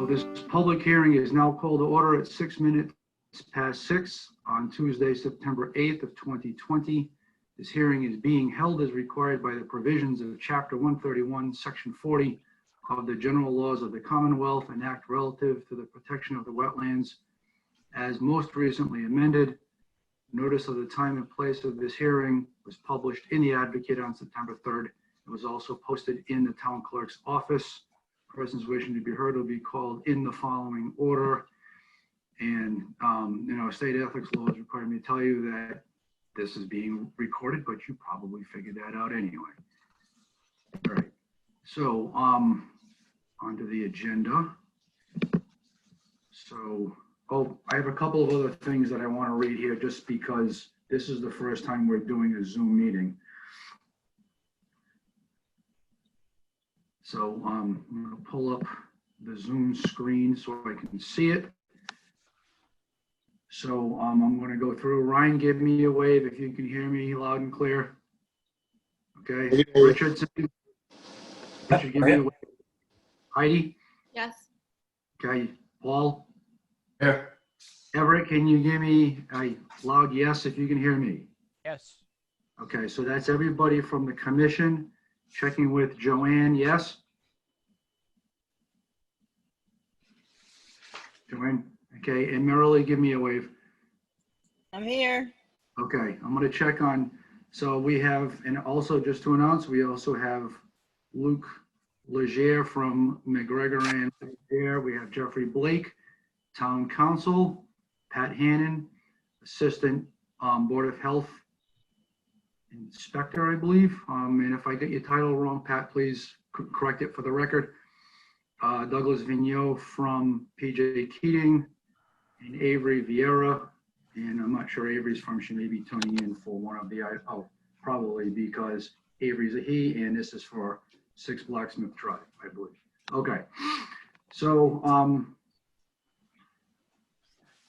So this public hearing is now called to order at 6 minutes past 6 on Tuesday, September 8th of 2020. This hearing is being held as required by the provisions of Chapter 131, Section 40 of the General Laws of the Commonwealth, an act relative to the protection of the wetlands, as most recently amended. Notice of the time and place of this hearing was published in the Advocate on September 3rd. It was also posted in the town clerk's office. Persons wishing to be heard will be called in the following order. And, state ethics laws require me to tell you that this is being recorded, but you probably figured that out anyway. All right. So, onto the agenda. So, I have a couple of other things that I want to read here just because this is the first time we're doing a Zoom meeting. So I'm going to pull up the Zoom screen so I can see it. So I'm going to go through. Ryan, give me a wave if you can hear me loud and clear. Okay. Richard, give me a wave. Heidi? Yes. Okay. Paul? Yeah. Everett, can you give me a loud yes if you can hear me? Yes. Okay, so that's everybody from the commission. Checking with Joanne, yes? Joanne, okay, and Marilee, give me a wave. I'm here. Okay, I'm gonna check on, so we have, and also just to announce, we also have Luke Legere from McGregor and Legere. We have Jeffrey Blake, Town Council, Pat Hannon, Assistant Board of Health Inspector, I believe. And if I get your title wrong, Pat, please correct it for the record. Douglas Vigneault from PJ Keating, and Avery Vieira. And I'm not sure Avery's from, she may be tuning in for one of the, probably because Avery's a he, and this is for 6 Blacksmith Drive, I believe. Okay, so,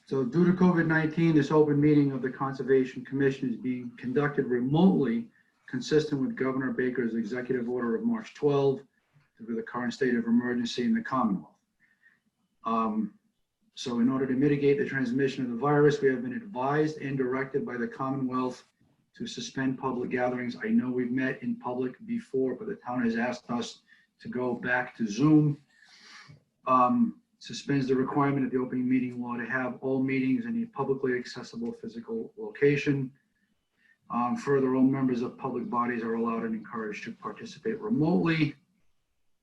so due to COVID-19, this open meeting of the Conservation Commission is being conducted remotely, consistent with Governor Baker's executive order of March 12, due to the current state of emergency in the Commonwealth. So in order to mitigate the transmission of the virus, we have been advised and directed by the Commonwealth to suspend public gatherings. I know we've met in public before, but the town has asked us to go back to Zoom. Suspends the requirement of the open meeting law to have all meetings in a publicly accessible physical location. Further, all members of public bodies are allowed and encouraged to participate remotely.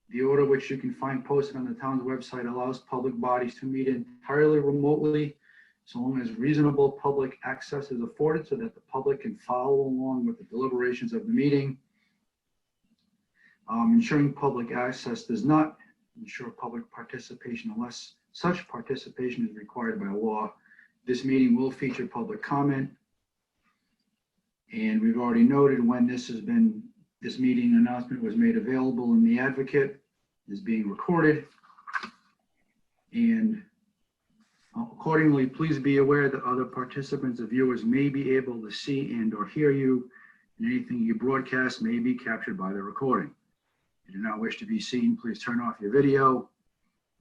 The order, which you can find posted on the town's website, allows public bodies to meet entirely remotely, so long as reasonable public access is afforded so that the public can follow along with the deliberations of the meeting. Ensuring public access does not ensure public participation unless such participation is required by law. This meeting will feature public comment. And we've already noted when this meeting announcement was made available in the Advocate, is being recorded. And accordingly, please be aware that other participants or viewers may be able to see and or hear you, and anything you broadcast may be captured by the recording. If you do not wish to be seen, please turn off your video.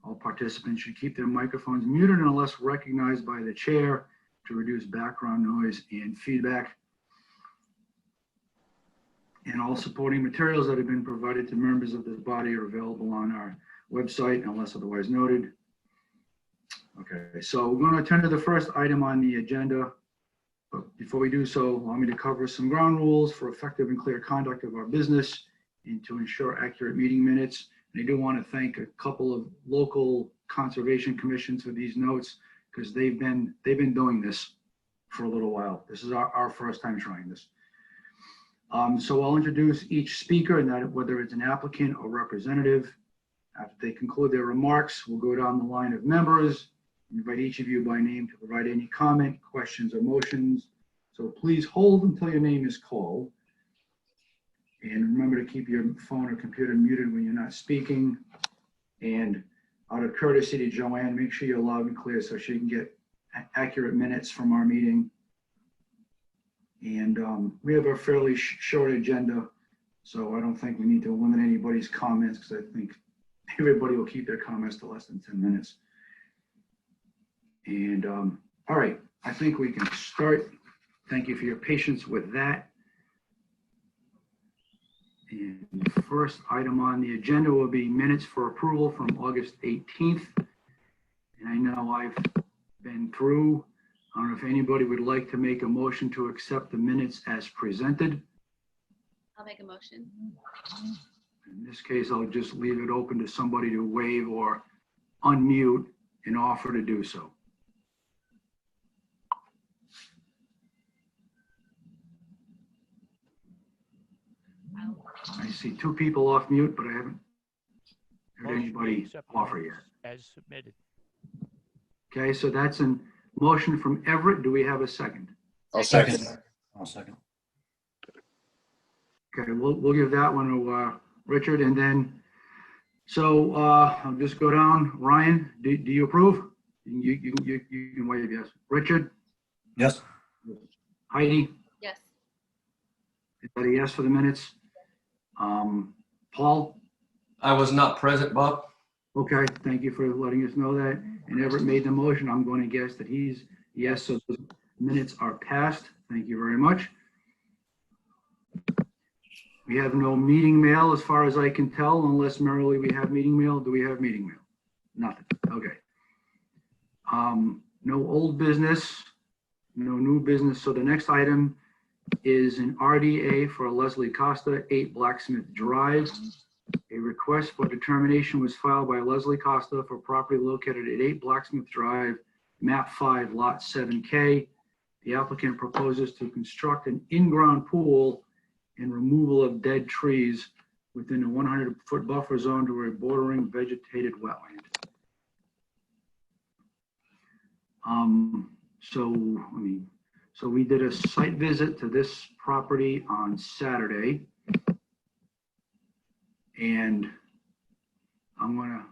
All participants should keep their microphones muted unless recognized by the chair to reduce background noise and feedback. And all supporting materials that have been provided to members of this body are available on our website unless otherwise noted. Okay, so we're going to turn to the first item on the agenda. But before we do so, allow me to cover some ground rules for effective and clear conduct of our business and to ensure accurate meeting minutes. And I do want to thank a couple of local conservation commissions for these notes, because they've been doing this for a little while. This is our first time trying this. So I'll introduce each speaker, and that whether it's an applicant or representative. After they conclude their remarks, we'll go down the line of members, invite each of you by name to provide any comment, questions, or motions. So please hold until your name is called. And remember to keep your phone or computer muted when you're not speaking. And out of courtesy to Joanne, make sure you're loud and clear so she can get accurate minutes from our meeting. And we have a fairly short agenda, so I don't think we need to limit anybody's comments, because I think everybody will keep their comments to less than 10 minutes. And, all right, I think we can start. Thank you for your patience with that. And the first item on the agenda will be minutes for approval from August 18th. And I know I've been through. I don't know if anybody would like to make a motion to accept the minutes as presented. I'll make a motion. In this case, I'll just leave it open to somebody to wave or unmute and offer to do so. I see two people off mute, but I haven't heard anybody offer yet. As submitted. Okay, so that's a motion from Everett. Do we have a second? I'll second. Okay, we'll give that one to Richard, and then, so I'll just go down. Ryan, do you approve? You can wave yes. Richard? Yes. Heidi? Yes. Is that a yes for the minutes? Paul? I was not present, Bob. Okay, thank you for letting us know that. And Everett made the motion. I'm going to guess that he's yes, so the minutes are passed. Thank you very much. We have no meeting mail as far as I can tell, unless merely we have meeting mail. Do we have meeting mail? Nothing. Okay. No old business, no new business. So the next item is an RDA for Leslie Costa, 8 Blacksmith Drive. A request for determination was filed by Leslie Costa for property located at 8 Blacksmith Drive, map 5, lot 7K. The applicant proposes to construct an in-ground pool and removal of dead trees within a 100-foot buffer zone to a bordering vegetated wetland. So we did a site visit to this property on Saturday. And I'm gonna,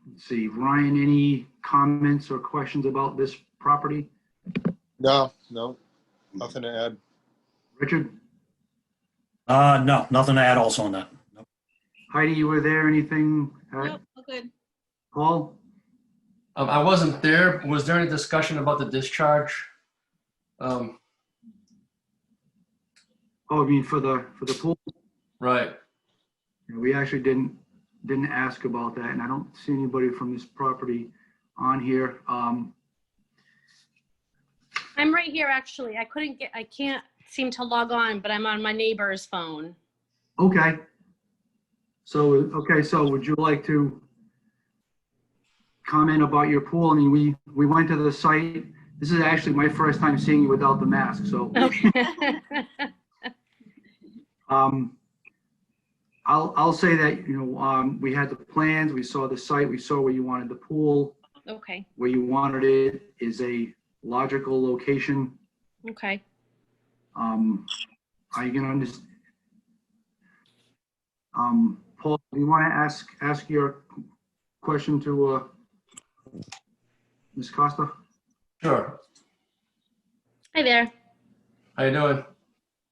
let's see, Ryan, any comments or questions about this property? No, nothing to add. Richard? No, nothing to add also on that. Nope. Heidi, you were there, anything? Nope, all good. Paul? I wasn't there. Was there any discussion about the discharge? Oh, I mean, for the pool? Right. Yeah, we actually didn't ask about that, and I don't see anybody from this property on here. I'm right here, actually. I can't seem to log on, but I'm on my neighbor's phone. Okay. So would you like to comment about your pool? I mean, we went to the site. This is actually my first time seeing you without the mask, so. Okay. I'll say that, we had the plans, we saw the site, we saw where you wanted the pool. Okay. Where you wanted it is a logical location. Okay. Are you gonna understand? Paul, do you want to ask your question to Ms. Costa? Sure. Hi there. How you doing?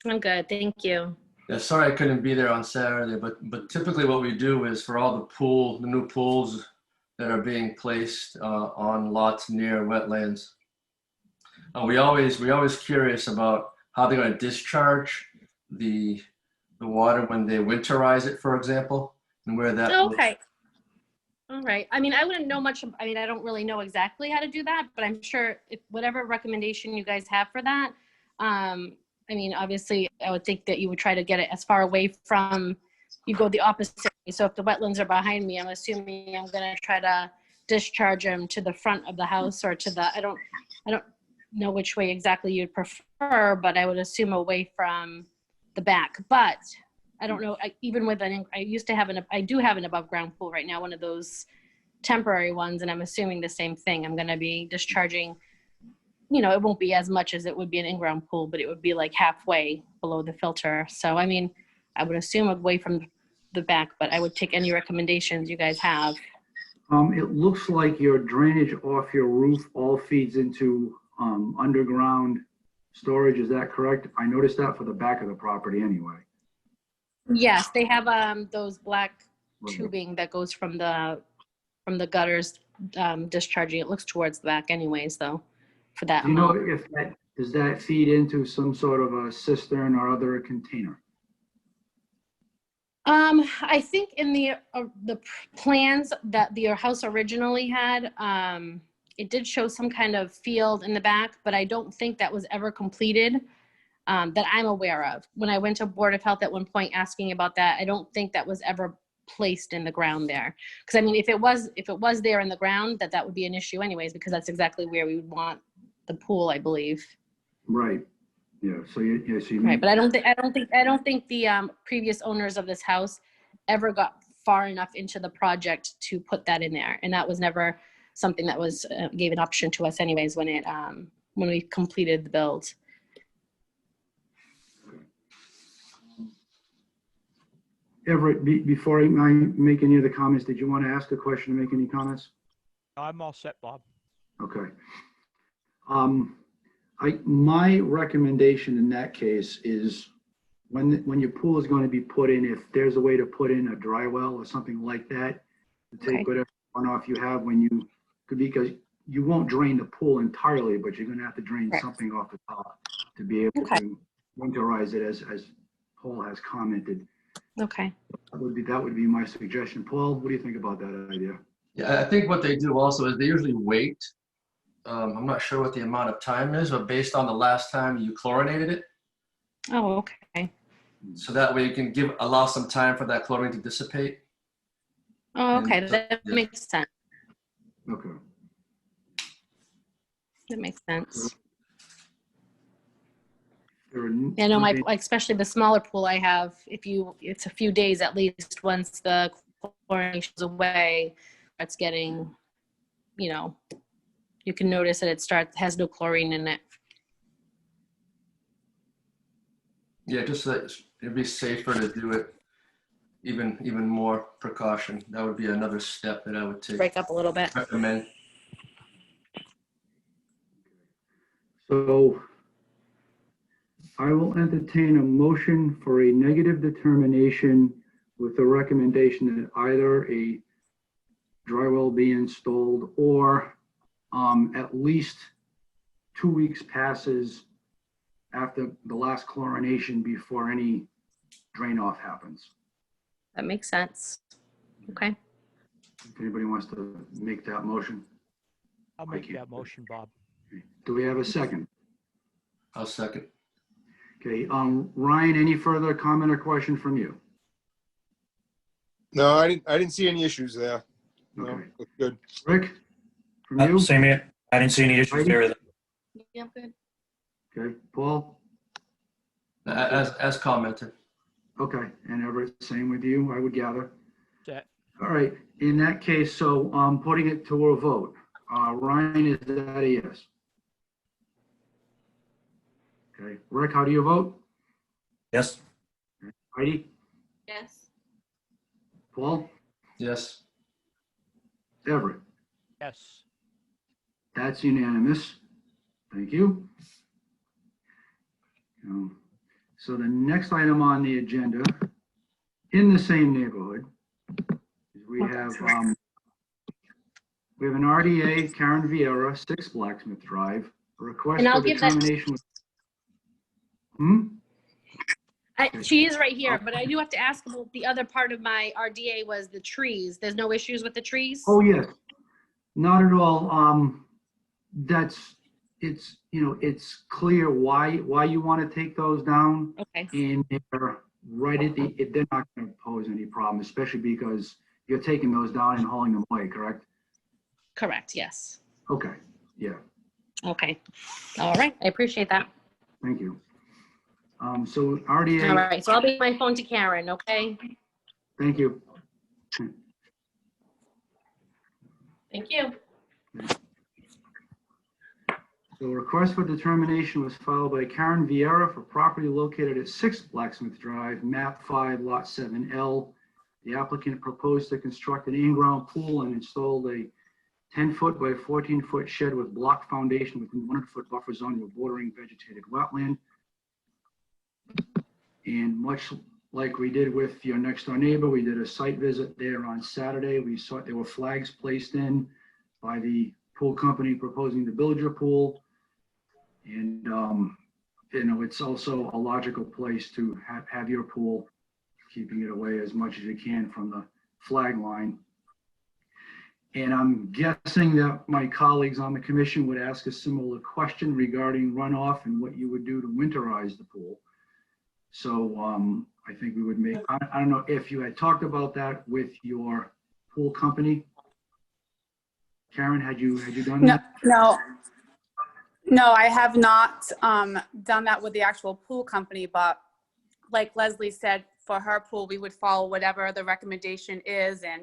I'm good. Thank you. Yeah, sorry I couldn't be there on Saturday, but typically what we do is for all the new pools that are being placed on lots near wetlands, we always curious about how they're going to discharge the water when they winterize it, for example, and where that. Okay. All right. I mean, I wouldn't know much. I mean, I don't really know exactly how to do that, but I'm sure if whatever recommendation you guys have for that, I mean, obviously, I would think that you would try to get it as far away from, you go the opposite way. So if the wetlands are behind me, I'm assuming I'm going to try to discharge them to the front of the house or to the, I don't know which way exactly you'd prefer, but I would assume away from the back. But I don't know, even with I do have an above ground pool right now, one of those temporary ones, and I'm assuming the same thing. I'm going to be discharging, it won't be as much as it would be an in-ground pool, but it would be like halfway below the filter. So, I mean, I would assume away from the back, but I would take any recommendations you guys have. It looks like your drainage off your roof all feeds into underground storage. Is that correct? I noticed that for the back of the property anyway. Yes, they have those black Okay. tubing that goes from the gutters discharging. It looks towards the back anyways, though, for that Do you know amount. if that, does that feed into some sort of a cistern or other container? I think in the plans that your house originally had, it did show some kind of field in the back, but I don't think that was ever completed, that I'm aware of. When I went to Board of Health at one point asking about that, I don't think that was ever placed in the ground there. Because I mean, if it was there in the ground, that would be an issue anyways, because that's exactly where we would want the pool, I believe. Right, yeah, so you Right, but I don't think the previous owners of this house ever got far enough into the project to put that in there, and that was never something that was gave an option to us anyways when we completed the build. Everett, before I make any other comments, did you want to ask a question or make any comments? I'm all set, Bob. Okay. My recommendation in that case is when your pool is going to be put in, if there's a way to put in a dry well or something like that, to take Okay. whatever runoff you have because you won't drain the pool entirely, but you're going to have to drain Right. something off the top to be able Okay. to winterize it, as Paul has commented. Okay. That would be my suggestion. Paul, what do you think about that idea? Yeah, I think what they do also is they usually wait. I'm not sure what the amount of time is, but based on the last time you chlorinated it, Oh, okay. so that way you can allow some time for that chlorine to dissipate. Oh, okay. And, That yeah. makes sense. Okay. That makes sense. There are I know nothing- especially the smaller pool I have, it's a few days at least once the chlorination's away, it's getting, you can notice that it has no chlorine in it. Yeah, just that it'd be safer to do it even more precaution. That would be another step that I would Break up a little bit. recommend. So I will entertain a motion for a negative determination with the recommendation that either a dry well be installed or at least 2 weeks passes after the last chlorination before any drain off happens. That makes sense. Okay. If anybody wants to make that motion. I'll Thank make you. that motion, Bob. Do we have a second? I'll second. Okay, Ryan, any further comment or question from you? No, I didn't see any issues there. No, Okay. looks good. Rick, from you? Same here. I didn't see any issues there either. Yeah, I'm good. Okay, Paul? As commented. Okay, and Everett, same with you, I would gather. Set. All right, in that case, so putting it to a vote. Ryan, is that a yes? Okay, Rick, how do you vote? Yes. Heidi? Yes. Paul? Yes. Everett? Yes. That's unanimous. Thank you. So the next item on the agenda, in the same neighborhood, is we have an RDA, Karen Vieira, 6 Blacksmith Drive, a request And I'll for give that- determination. She is right here, but I do have to ask about the other part of my RDA was the trees. There's no issues with the trees? Oh, yes, not at all. It's clear why you want to take those down. Okay. And they're right at they're not going to pose any problem, especially because you're taking those down and hauling them away, correct? Correct, yes. Okay, yeah, Okay. All right, I appreciate that. thank you. So All RDA, right, so I'll be my phone to Karen, okay? thank you. Thank you. So a request for determination was filed by Karen Vieira for property located at 6 Blacksmith Drive, map 5, lot 7L. The applicant proposed to construct an in-ground pool and installed a 10-foot by 14-foot shed with block foundation within 100-foot buffer zone of a bordering vegetated wetland. And much like we did with your next door neighbor, we did a site visit there on Saturday. We saw there were flags placed in by the pool company proposing to build your pool. And, it's also a logical place to have your pool, keeping it away as much as you can from the flag line. And I'm guessing that my colleagues on the commission would ask a similar question regarding runoff and what you would do to winterize the pool. So I think we would make, I don't know if you had talked about that with your pool company. Karen, had you done No, that? no, I have not done that with the actual pool company, but like Leslie said, for her pool, we would follow whatever the recommendation is, and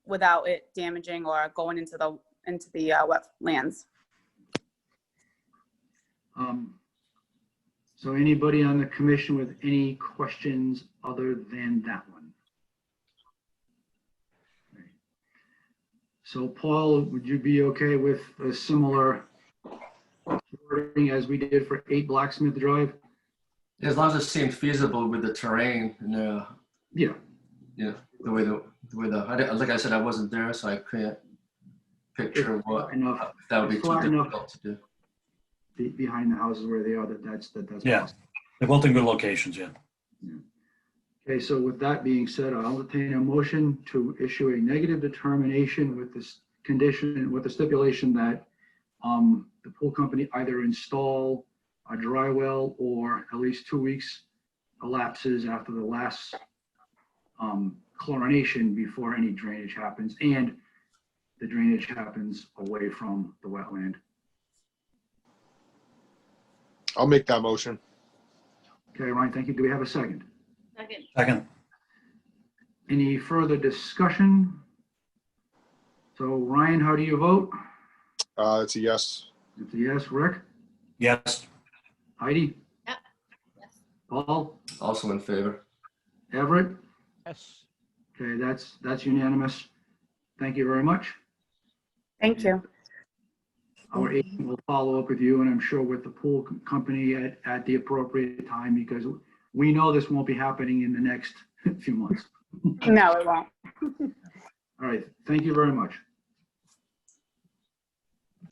without it damaging or going into the wetlands. So anybody on the commission with any questions other than that one? Okay. So Paul, would you be okay with a similar wording as we did for 8 Blacksmith Drive? As long as it seemed feasible with the terrain and Yeah. the way like I said, I wasn't there, so I can't picture what Enough that would be it's too far enough. difficult to do. Behind the houses where they are, that's Yeah. possible. They're both in good locations, yeah. Okay, so with that being said, I'll entertain a motion to issue a negative determination with this condition, with the stipulation that the pool company either install a dry well or at least 2 weeks elapses after the last chlorination before any drainage happens, and the drainage happens away from the wetland. I'll make that motion. Okay, Ryan, thank you. Do we have a second? Second. Second, Any further discussion? So Ryan, how do you vote? It's a yes. It's a yes. Rick? yes. Heidi? Yes. Paul? Also in favor. Everett? Yes. Okay, that's unanimous. Thank you very much. Thank you. Our agent will follow up with you, and I'm sure with the pool company at the appropriate time, because we know this won't be happening in the next few months. No, it won't. All right, thank you very much.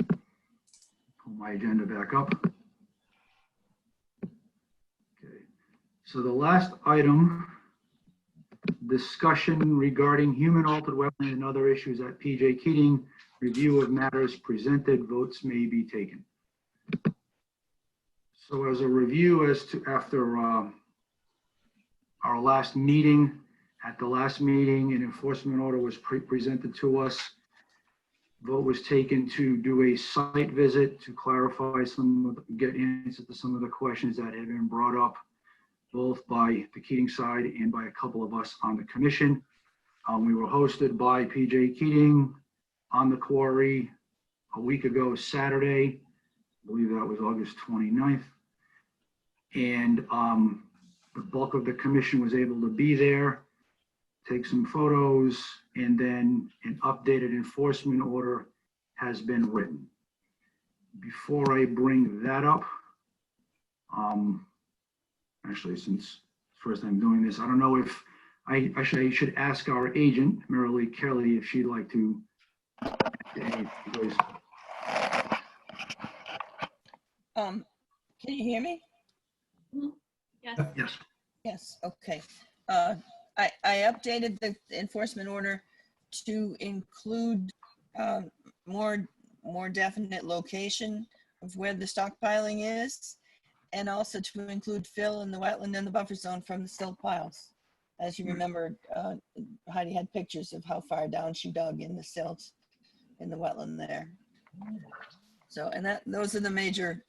Pull my agenda back up. Okay, so the last item, discussion regarding human altered wetland and other issues at PJ Keating. Review of matters presented, votes may be taken. So as a review as to after our last meeting, at the last meeting, an enforcement order was presented to us. Vote was taken to do a site visit to clarify get answers to some of the questions that had been brought up, both by the Keating side and by a couple of us on the commission. We were hosted by PJ Keating on the quarry a week ago Saturday. I believe that was August 29th. And the bulk of the commission was able to be there, take some photos, and then an updated enforcement order has been written. Before I bring that up, actually, since first I'm doing this, I don't know if I should ask our agent, Marilee Kelly, if she'd like to. Can you hear me? Yes. Yes. Yes, okay. I updated the enforcement order to include more definite location of where the stockpiling is, and also to include fill in the wetland and the buffer zone from the silt piles. As you remember, Heidi had pictures of how far down she dug in the silt in the wetland there. So, and those are the major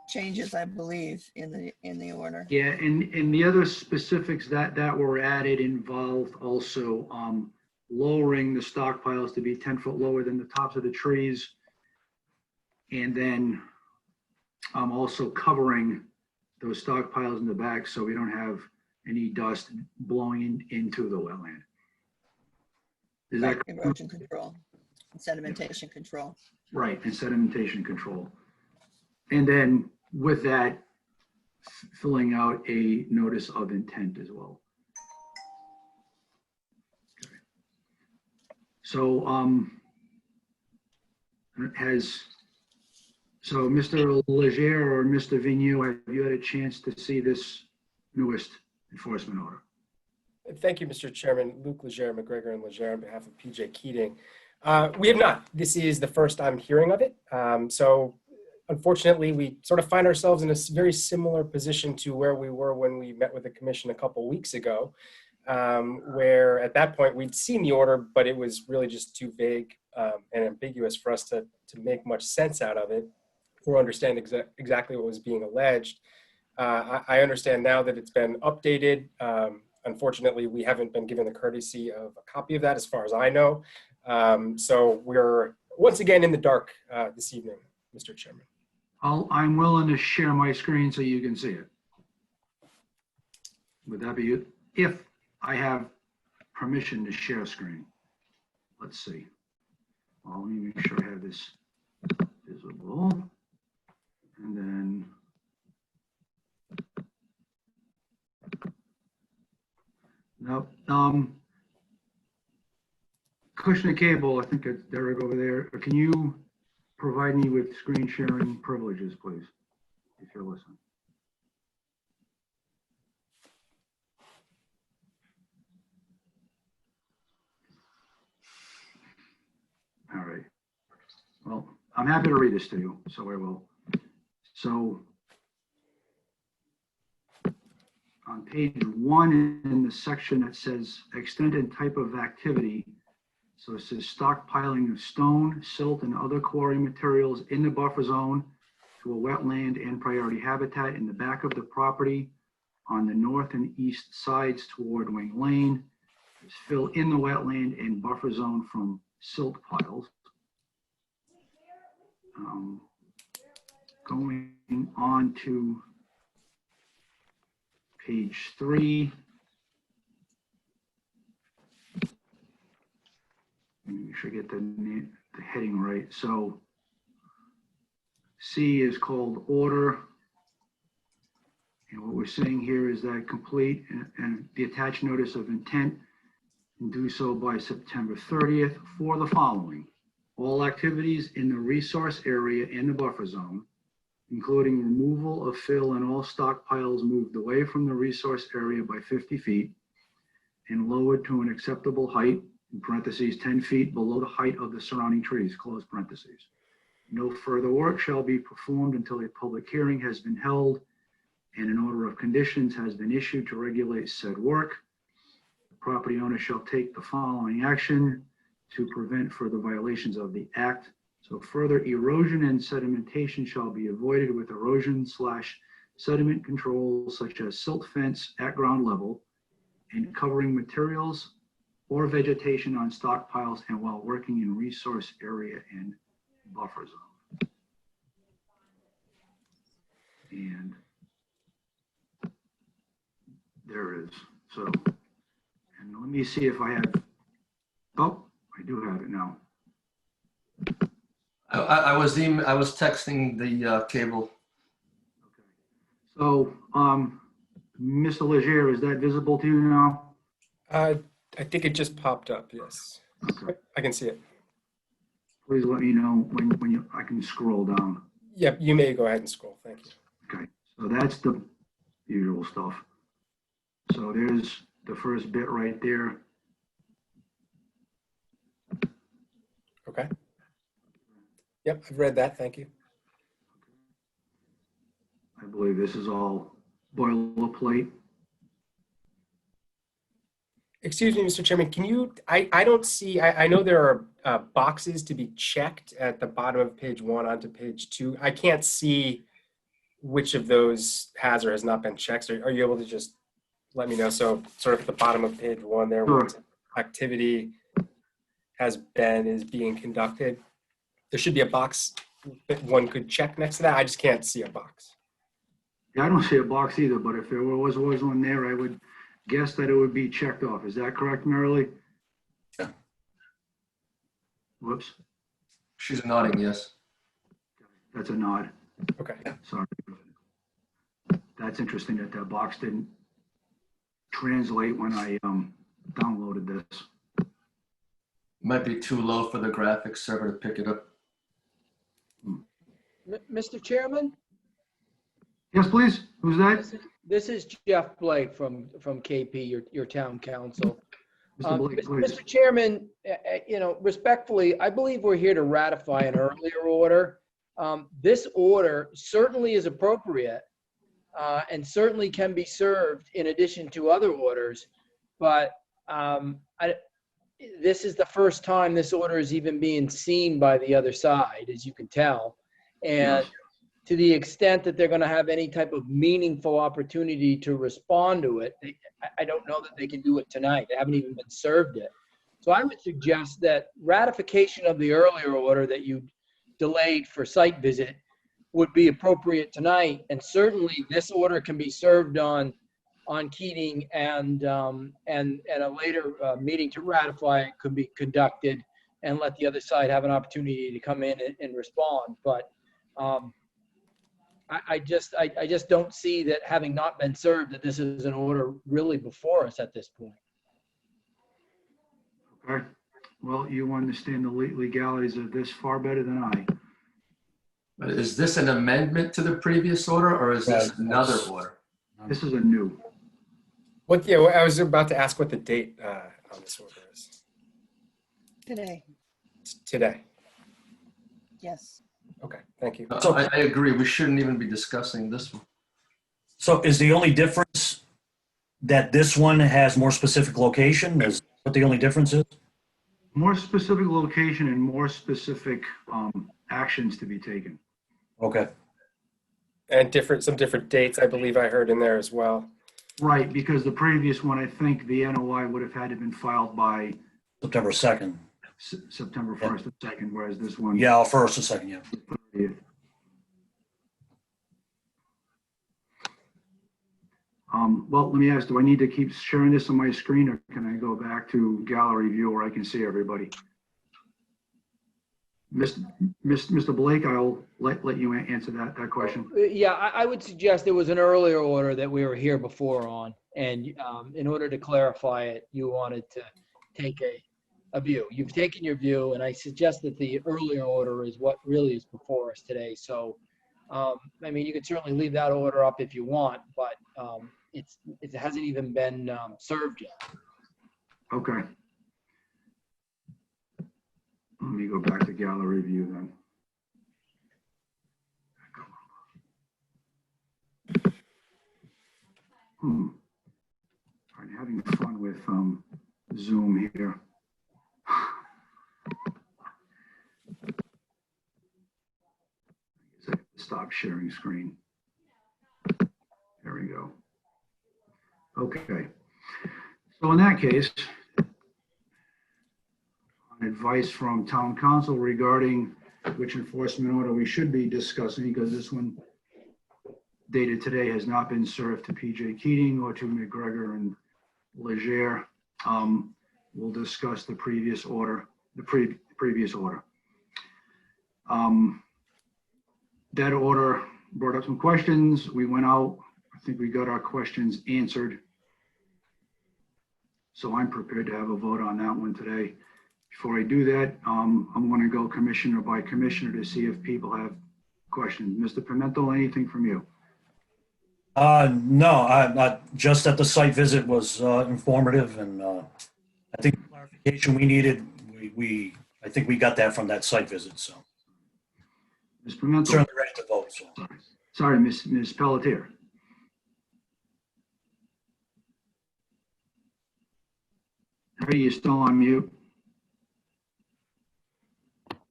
changes, I believe, in the order. Yeah, and the other specifics that were added involved also lowering the stockpiles to be 10 foot lower than the tops of the trees. And then also covering those stockpiles in the back so we don't have any dust blowing into the wetland. Is that Erosion control and sedimentation control. right? And sedimentation control. And then with that filling out a notice of intent as well. Okay. So, so Mr. Leger or Mr. Vigneault, have you had a chance to see this newest enforcement order? Thank you, Mr. Chairman. Luke Leger, McGregor and Leger on behalf of PJ Keating. We have not. This is the first I'm hearing of it. So unfortunately, we sort of find ourselves in a very similar position to where we were when we met with the commission a couple weeks ago, where at that point we'd seen the order, but it was really just too vague and ambiguous for us to make much sense out of it or understand exactly what was being alleged. I understand now that it's been updated. Unfortunately, we haven't been given the courtesy of a copy of that as far as I know. So we're once again in the dark this evening, Mr. Chairman. I'm willing to share my screen so you can see it. Would that be it? If I have permission to share screen. Let's see. Well, let me make sure I have this visible. And then nope. Acushnet Cable, I think it's Derek over there. Can you provide me with screen sharing privileges, please, if you're listening? All right. Well, I'm happy to read this to you, so I will. So on page 1 in the section that says extent and type of activity, so it says stockpiling of stone, silt, and other quarry materials in the buffer zone to a wetland and priority habitat in the back of the property on the north and east sides toward Wing Lane. There's fill in the wetland and buffer zone from silt piles. Going on to page 3. Make sure I get the heading right. So C is called order. And what we're saying here is that complete and the attached notice of intent and do so by September 30th for the following. All activities in the resource area in the buffer zone, including removal of fill and all stockpiles moved away from the resource area by 50 feet and lowered to an acceptable height, in parentheses, 10 feet below the height of the surrounding trees, close parentheses. No further work shall be performed until a public hearing has been held and an order of conditions has been issued to regulate said work. The property owner shall take the following action to prevent further violations of the act. So further erosion and sedimentation shall be avoided with erosion/sediment control such as silt fence at ground level and covering materials or vegetation on stockpiles and while working in resource area and buffer zone. And there is. So, and let me see if I have, oh, I do have it now. I was texting the cable. Okay. So, Mr. Leger, is that visible to you now? I think it just popped up, yes. Okay. I can see it. Please let me know when I can scroll down. Yep, you may go ahead and scroll. Thank you. Okay, so that's the usual stuff. So there's the first bit right there. Okay. Yep, I've read that. Thank you. I believe this is all boilerplate. Excuse me, Mr. Chairman, can you, I don't see, I know there are boxes to be checked at the bottom of page 1 onto page 2. I can't see which of those has or has not been checked. Are you able to just let me know? So sort of at the bottom of page 1 there, where activity is being conducted. There should be a box that one could check next to that. I just can't see a box. Yeah, I don't see a box either, but if there was one there, I would guess that it would be checked off. Is that correct, Marilee? Yeah. Whoops, She's nodding yes. that's a nod. Okay. Sorry. That's interesting that that box didn't translate when I downloaded this. Might be too low for the graphics server to pick it up. Mr. Chairman, Yes, please. Who's that? this is Jeff Blake from KP, your town council. Mr. Blake, please. Mr. Chairman, respectfully, I believe we're here to ratify an earlier order. This order certainly is appropriate and certainly can be served in addition to other orders, but this is the first time this order is even being seen by the other side, as you can tell. And Yes. to the extent that they're going to have any type of meaningful opportunity to respond to it, I don't know that they can do it tonight. They haven't even been served it. So I would suggest that ratification of the earlier order that you delayed for site visit would be appropriate tonight. And certainly this order can be served on Keating, and a later meeting to ratify it could be conducted and let the other side have an opportunity to come in and respond. But I just don't see that, having not been served, that this is an order really before us at this point. Okay. Well, you understand the legalities of this far better than I. But is this an amendment to the previous order, or is this another order? This is a new. Yeah, I was about to ask what the date on this order is. Today, Today. yes. Okay, thank you. I agree. We shouldn't even be discussing this one. So is the only difference that this one has more specific location? Is what the only difference is? More specific location and more specific actions to be taken. Okay. And some different dates, I believe I heard in there as well. Right, because the previous one, I think the NOI would have had to have been filed by September 2nd. September 1st or 2nd, whereas this one. Yeah, first and second, yeah. 30th. Well, let me ask, do I need to keep sharing this on my screen, or can I go back to gallery view where I can see everybody? Mr. Blake, I'll let you answer that question. Yeah, I would suggest there was an earlier order that we were here before on, and in order to clarify it, you wanted to take a view. You've taken your view, and I suggest that the earlier order is what really is before us today. So, I mean, you could certainly leave that order up if you want, but it hasn't even been served yet. Okay. Let me go back to gallery view then. I'm having fun with Zoom here. Stop sharing screen. There we go. Okay. So in that case, advice from town council regarding which enforcement order we should be discussing, because this one dated today has not been served to PJ Keating or to McGregor and Leger. We'll discuss the previous order, previous order. That order brought up some questions. We went out. I think we got our questions answered. So I'm prepared to have a vote on that one today. Before I do that, I'm going to go commissioner by commissioner to see if people have questions. Mr. Pimentel, anything from you? No, I just that the site visit was informative, and I think the clarification we needed, I think we got that from that site visit. So, Ms. Pimentel? certainly ready to vote. So. Sorry, Ms. Pelletier. Are you still on mute?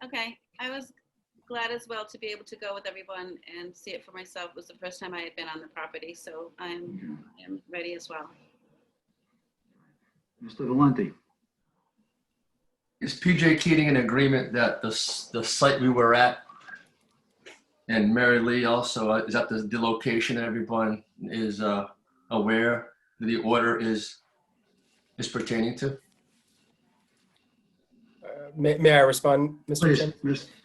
Okay, I was glad as well to be able to go with everyone and see it for myself. It was the first time I had been on the property, so I am ready as well. Mr. Valenti? Is PJ Keating in agreement that the site we were at, and Mary Lee also, is that the location that everyone is aware that the order is pertaining to? May I respond, Mr. Please, Chairman?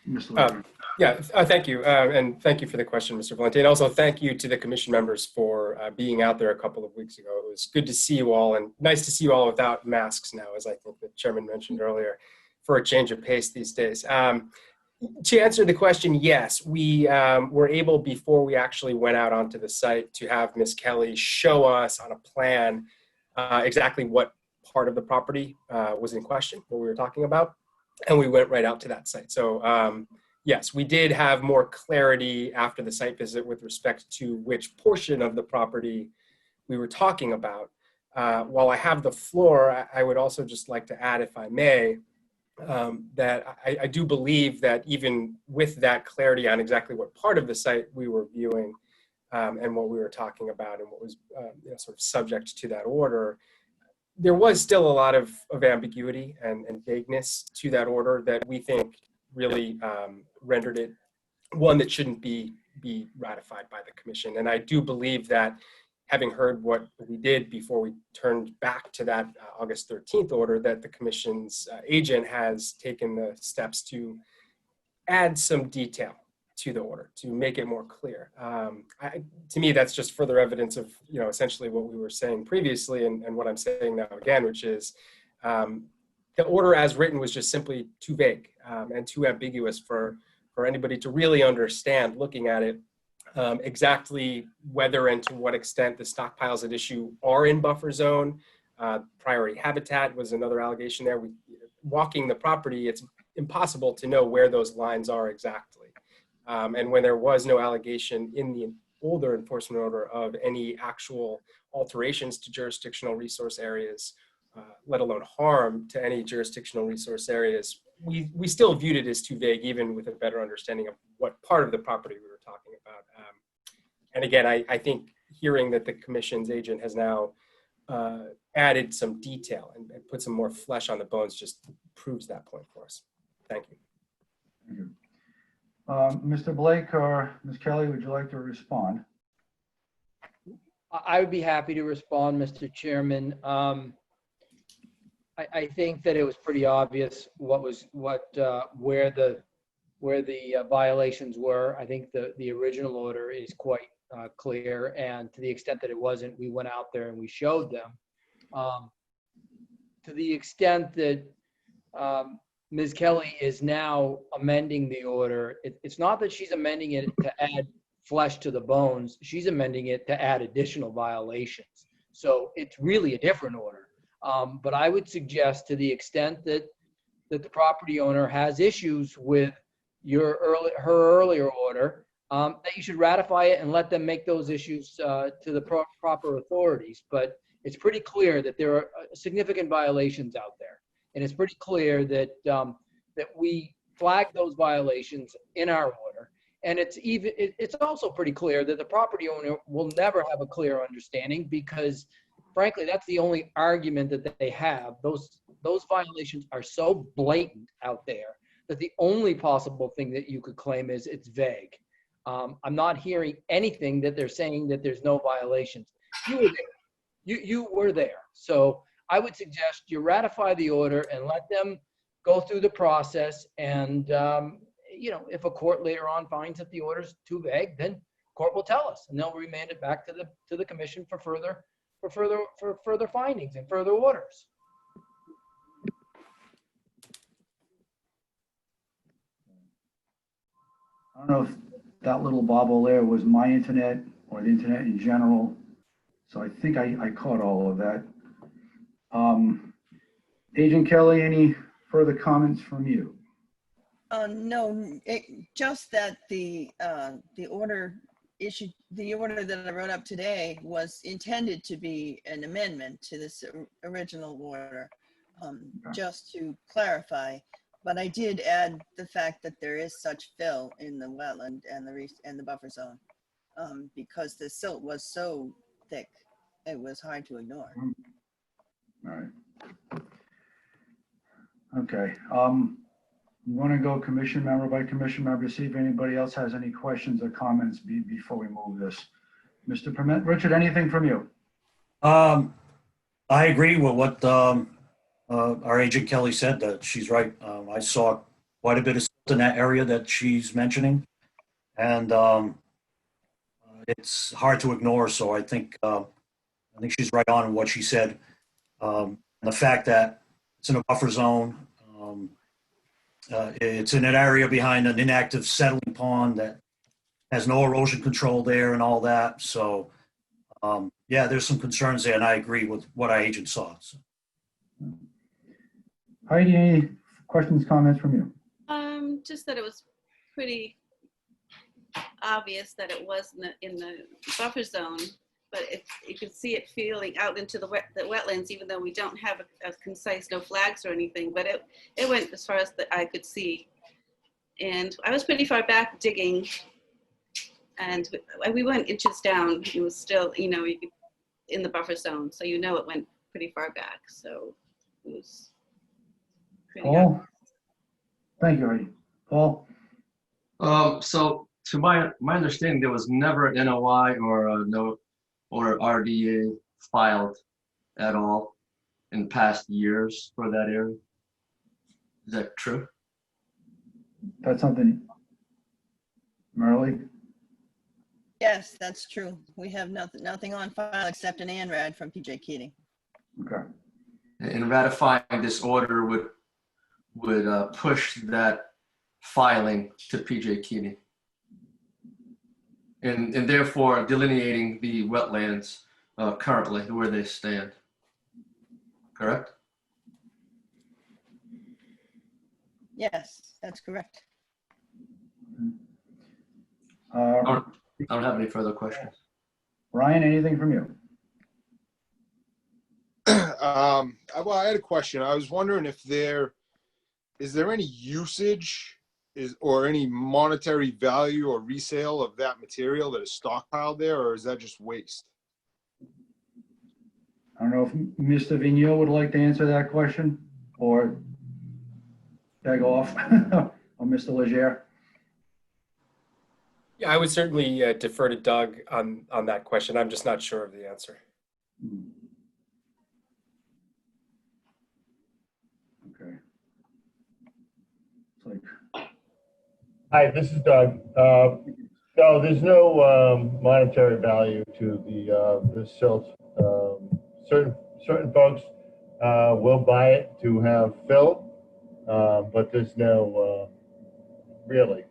Mr. Leger. Yeah, thank you. And thank you for the question, Mr. Valente. And also thank you to the commission members for being out there a couple of weeks ago. It was good to see you all and nice to see you all without masks now, as I think the chairman mentioned earlier, for a change of pace these days. To answer the question, yes, we were able, before we actually went out onto the site, to have Ms. Kelly show us on a plan exactly what part of the property was in question, what we were talking about. And we went right out to that site. So yes, we did have more clarity after the site visit with respect to which portion of the property we were talking about. While I have the floor, I would also just like to add, if I may, that I do believe that even with that clarity on exactly what part of the site we were viewing and what we were talking about and what was sort of subject to that order, there was still a lot of ambiguity and vagueness to that order that we think really rendered it one that shouldn't be ratified by the commission. And I do believe that, having heard what we did before we turned back to that August 13th order, that the commission's agent has taken the steps to add some detail to the order to make it more clear. To me, that's just further evidence of essentially what we were saying previously and what I'm saying now again, which is the order as written was just simply too vague and too ambiguous for anybody to really understand looking at it exactly whether and to what extent the stockpiles at issue are in buffer zone. Priority habitat was another allegation there. Walking the property, it's impossible to know where those lines are exactly. And when there was no allegation in the older enforcement order of any actual alterations to jurisdictional resource areas, let alone harm to any jurisdictional resource areas, we still viewed it as too vague, even with a better understanding of what part of the property we were talking about. And again, I think hearing that the commission's agent has now added some detail and put some more flesh on the bones just proves that point for us. Thank you. Thank you. Mr. Blake or Ms. Kelly, would you like to respond? I would be happy to respond, Mr. Chairman. I think that it was pretty obvious where the violations were. I think the original order is quite clear, and to the extent that it wasn't, we went out there and we showed them. To the extent that Ms. Kelly is now amending the order, it's not that she's amending it to add flesh to the bones. She's amending it to add additional violations. So it's really a different order. But I would suggest, to the extent that the property owner has issues with her earlier order, that you should ratify it and let them make those issues to the proper authorities. But it's pretty clear that there are significant violations out there. And it's pretty clear that that we flagged those violations in our order. And it's also pretty clear that the property owner will never have a clear understanding, because frankly, that's the only argument that they have. Those violations are so blatant out there that the only possible thing that you could claim is it's vague. I'm not hearing anything that they're saying that there's no violations. You were there. You were there. So I would suggest you ratify the order and let them go through the process. And if a court later on finds that the order's too vague, then court will tell us, and they'll remand it back to the commission for further findings and further orders. I don't know if that little bobble there was my internet or the internet in general. So I think I caught all of that. Agent Kelly, any further comments from you? No, just that the order issued, the order that I wrote up today was intended to be an amendment to this original order, just to clarify. But I did add the fact that there is such fill in the wetland and the buffer zone, because the silt was so thick, it was hard to ignore. All right. Okay. We want to go commission member by commission member to see if anybody else has any questions or comments before we move this. Mr. Permit, Richard, anything from you? I agree with what our agent Kelly said, that she's right. I saw quite a bit of silt in that area that she's mentioning. And it's hard to ignore. So I think she's right on in what she said. And the fact that it's in a buffer zone, it's in an area behind an inactive settling pond that has no erosion control there and all that. So yeah, there's some concerns there, and I agree with what our agent saw. So. Heidi, any questions, comments from you? Just that it was pretty obvious that it was in the buffer zone, but you could see it feeling out into the wetlands, even though we don't have a concise no flags or anything, but it went as far as that I could see. And I was pretty far back digging, and we went inches down. It was still, you know, in the buffer zone, so you know it went pretty far back. So it was pretty Paul? Thank you, Heidi. Paul? So to my understanding, there was never an NOI or a no or RDA filed at all in past years for that area. Is that true? That's something, Merle? Yes, that's true. We have nothing on file except an ANRAD from PJ Keating. Okay. And ratifying this order would push that filing to PJ Keating. And therefore delineating the wetlands currently where they stand. Correct? Yes, that's correct. I don't have any further questions. Ryan, anything from you? Well, I had a question. I was wondering if is there any usage or any monetary value or resale of that material that is stockpiled there, or is that just waste? I don't know if Mr. Vigneault would like to answer that question, or beg off, or Mr. Leger. Yeah, I would certainly defer to Doug on that question. I'm just not sure of the answer. Okay. It's like, Hi, this is Doug. No, there's no monetary value to the silt. Certain folks will buy it to have fill, but there's no literally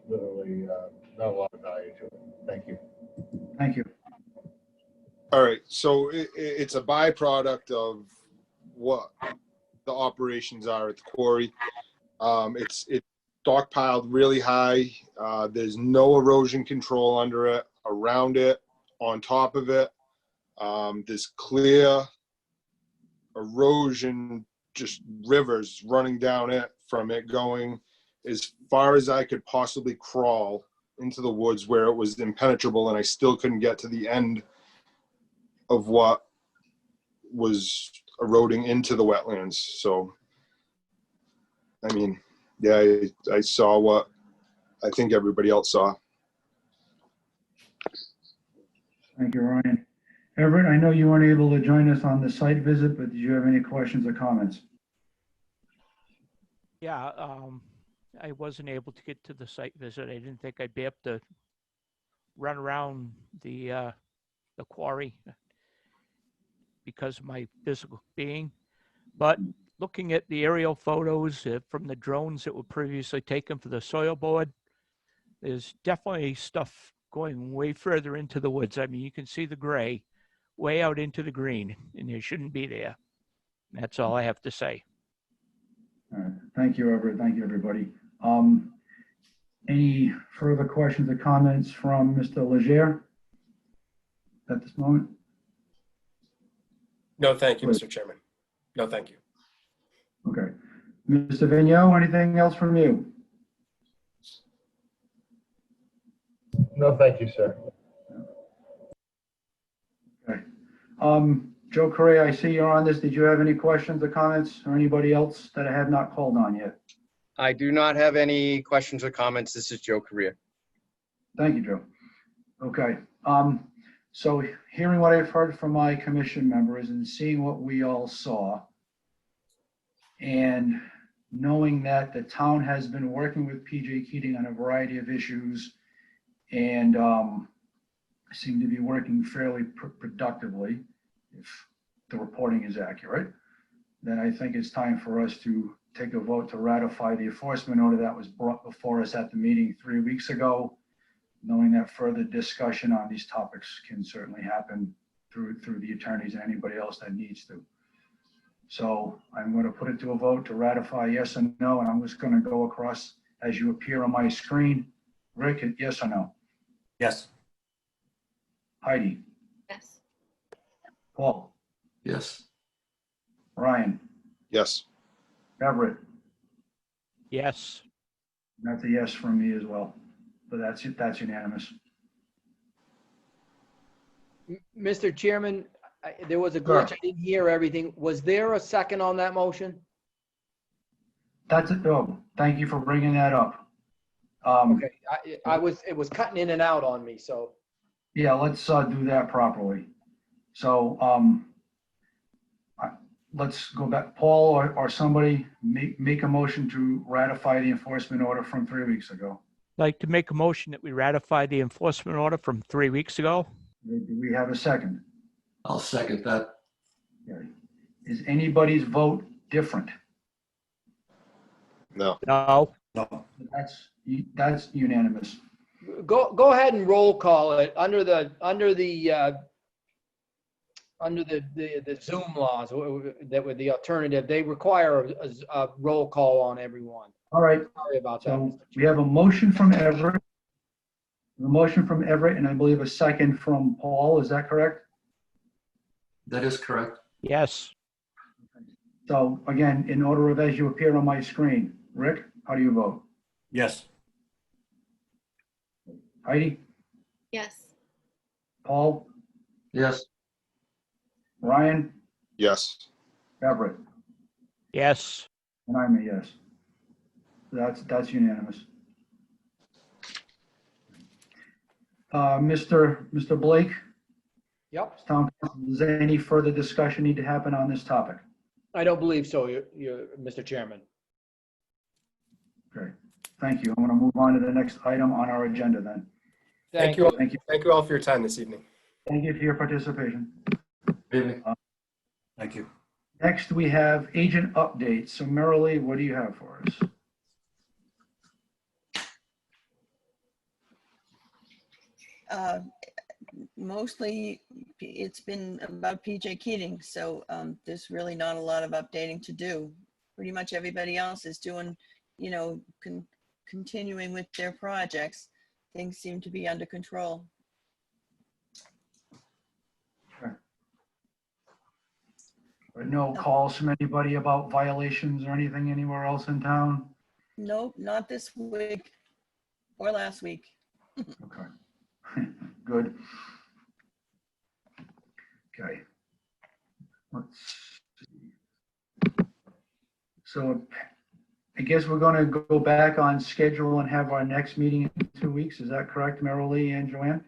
not a lot of value to it. Thank you. thank you. All right, so it's a byproduct of what the operations are at the quarry. It's stockpiled really high. There's no erosion control under it, around it, on top of it. There's clear erosion, just rivers running down it from it going as far as I could possibly crawl into the woods where it was impenetrable, and I still couldn't get to the end of what was eroding into the wetlands. So, I mean, yeah, I saw what I think everybody else saw. Thank you, Ryan. Everett, I know you weren't able to join us on the site visit, but did you have any questions or comments? Yeah, I wasn't able to get to the site visit. I didn't think I'd be able to run around the quarry because of my physical being. But looking at the aerial photos from the drones that were previously taken for the soil board, there's definitely stuff going way further into the woods. I mean, you can see the gray way out into the green, and it shouldn't be there. That's all I have to say. All right. Thank you, Everett. Thank you, everybody. Any further questions or comments from Mr. Leger at this moment? No, thank you, Mr. Chairman. No, thank you. Okay. Mr. Vigneault, anything else from you? No, thank you, sir. Okay. Joe Correa, I see you're on this. Did you have any questions or comments, or anybody else that I have not called on yet? I do not have any questions or comments. This is Joe Correa. Thank you, Joe. Okay. So hearing what I've heard from my commission members and seeing what we all saw, and knowing that the town has been working with PJ Keating on a variety of issues and seem to be working fairly productively, if the reporting is accurate, then I think it's time for us to take a vote to ratify the enforcement order that was brought before us at the meeting 3 weeks ago, knowing that further discussion on these topics can certainly happen through the attorneys and anybody else that needs to. So I'm going to put it to a vote to ratify yes or no, and I'm just going to go across as you appear on my screen. Rick, yes or no? Yes. Heidi? Yes. Paul? Yes. Ryan? Yes. Everett? Yes. That's a yes from me as well. So that's unanimous. Mr. Chairman, there was a glitch. I didn't hear everything. Was there a second on that motion? That's it. Oh, thank you for bringing that up. Okay, it was cutting in and out on me, so. Yeah, let's do that properly. So let's go back. Paul or somebody make a motion to ratify the enforcement order from 3 weeks ago. I'd like to make a motion that we ratify the enforcement order from 3 weeks ago. Do we have a second? I'll second that. Okay. Is anybody's vote different? No. No. No. That's unanimous. Go ahead and roll call it under the Zoom laws that were the alternative. They require a roll call on everyone. All right. Sorry about that. So we have a motion from Everett. And I believe a second from Paul. Is that correct? That is correct. Yes. So again, in order of as you appear on my screen, Rick, how do you vote? Yes. Heidi? Yes. Paul? Yes. Ryan? Yes. Everett? Yes. And I'm a yes. That's unanimous. Mr. Blake? Yep. Town Council, does any further discussion need to happen on this topic? I don't believe so, Mr. Chairman. Okay, thank you. I'm going to move on to the next item on our agenda then. Thank you all. Thank you. Thank you all for your time this evening. Thank you for your participation. Good evening. Thank you. Next, we have agent updates. So Marilee, what do you have for us? Mostly it's been about PJ Keating, so there's really not a lot of updating to do. Pretty much everybody else is doing, you know, continuing with their projects. Things seem to be under control. Okay. But no calls from anybody about violations or anything anywhere else in town? Nope, not this week or last week. Okay, good. Okay. Let's see. So I guess we're going to go back on schedule and have our next meeting in 2 weeks. Is that correct, Marilee and Joanne?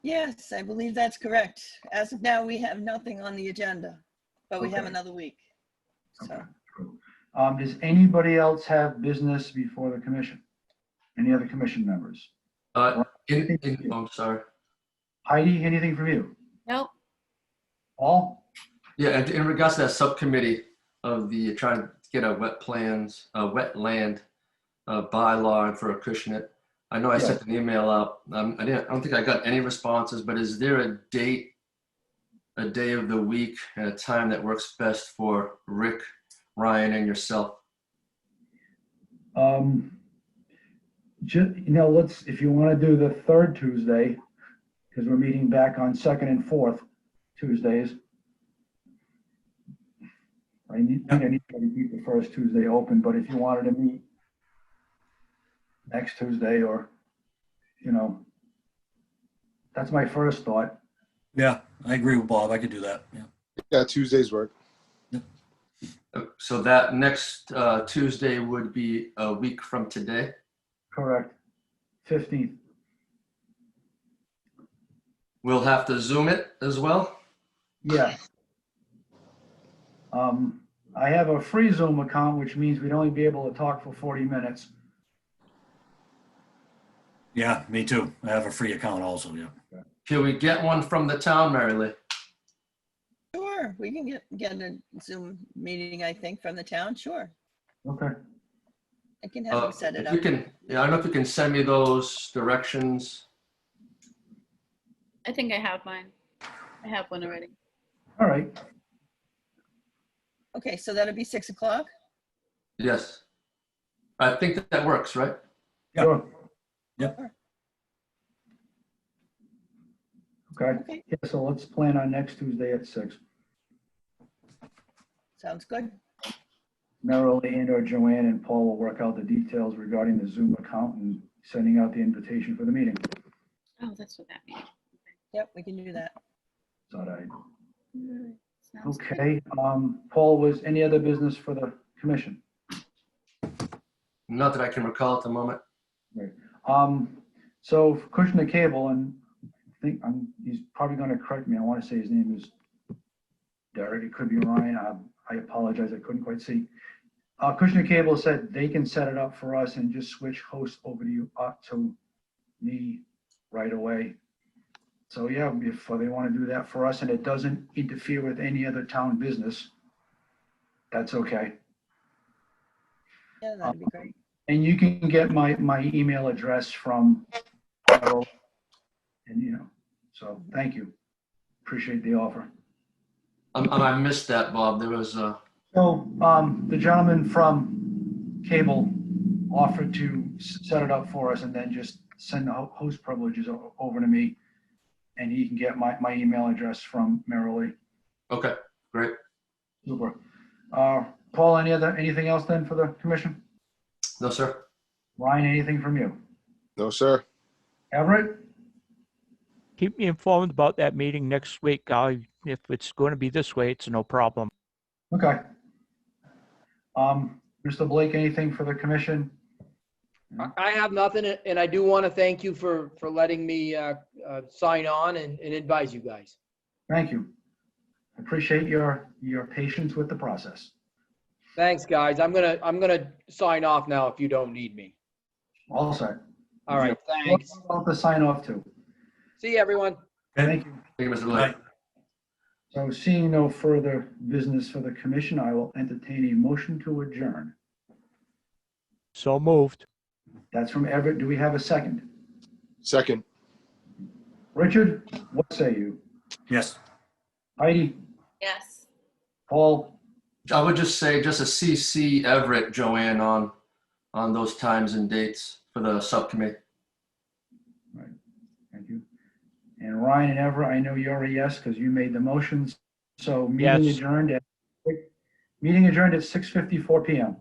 Yes, I believe that's correct. As of now, we have nothing on the agenda, but we have Okay. another week. So. Okay, cool. Does anybody else have business before the commission? Any other commission members? I'm sorry. Heidi, anything from you? Nope. Paul? Yeah, and in regards to that subcommittee of the trying to get a wetland bylaw for Acushnet, I know I sent an email out. I don't think I got any responses, but is there a day of the week and a time that works best for Rick, Ryan, and yourself? If you want to do the third Tuesday, because we're meeting back on second and fourth Tuesdays. I need to keep the first Tuesday open, but if you wanted to meet next Tuesday or, that's my first thought. Yeah, I agree with Bob. I could do that. Yeah. Yeah, Tuesdays work. So that next Tuesday would be a week from today? Correct. 15th. We'll have to Zoom it as well? Yeah. I have a free Zoom account, which means we'd only be able to talk for 40 minutes. Yeah, me too. I have a free account also, yeah. Can we get one from the town, Mary Lee? Sure, we can get a Zoom meeting, I think, from the town, sure. Okay. I can have them set it If up. you can, yeah, I don't know if you can send me those directions. I think I have mine. I have one already. All right. Okay, so that'll be 6 o'clock? Yes. I think that works, right? Yeah. Sure. Yep. Okay. Okay, Yeah, so let's plan on next Tuesday at 6. sounds good. Merrily and/or Joanne and Paul will work out the details regarding the Zoom account and sending out the invitation for the meeting. Oh, that's what that means. Yep, we can do that. Thought I. Sounds good. Okay. Paul, was any other business for the commission? Not that I can recall at the moment. So for Acushnet Cable, and I think he's probably going to correct me. I want to say his name is Derek. It could be Ryan. I apologize. I couldn't quite see. Acushnet Cable said they can set it up for us and just switch hosts over to you, to me right away. So yeah, if they want to do that for us and it doesn't interfere with any other town business, that's okay. Yeah, that'd be great. And you can get my email address from Carol, and so thank you. Appreciate the offer. I missed that, Bob. There was So the gentleman from Cable offered to set it up for us and then just send the host privileges over to me, and he can get my email address from Merrily. okay, great. Super. Paul, anything else then for the commission? No, sir. Ryan, anything from you? No, sir. Everett? Keep me informed about that meeting next week. If it's going to be this way, it's no problem. Okay. Mr. Blake, anything for the commission? I have nothing, and I do want to thank you for letting me sign on and advise you guys. Thank you. Appreciate your patience with the process. Thanks, guys. I'm gonna sign off now if you don't need me. All set. All right, thanks. I'll have to sign off too. See you, everyone. Thank you. Thank you, Mr. Blake. So seeing no further business for the commission, I will entertain a motion to adjourn. So moved. That's from Everett. Do we have a second? Second. Richard, what say you? Yes. Heidi? Yes. Paul? I would just say, just a CC Everett, Joanne, on those times and dates for the subcommittee. Right. Thank you. And Ryan and Everett, I know you're a yes because you made the motions. So meeting Yes. adjourned at 6:54 p.m.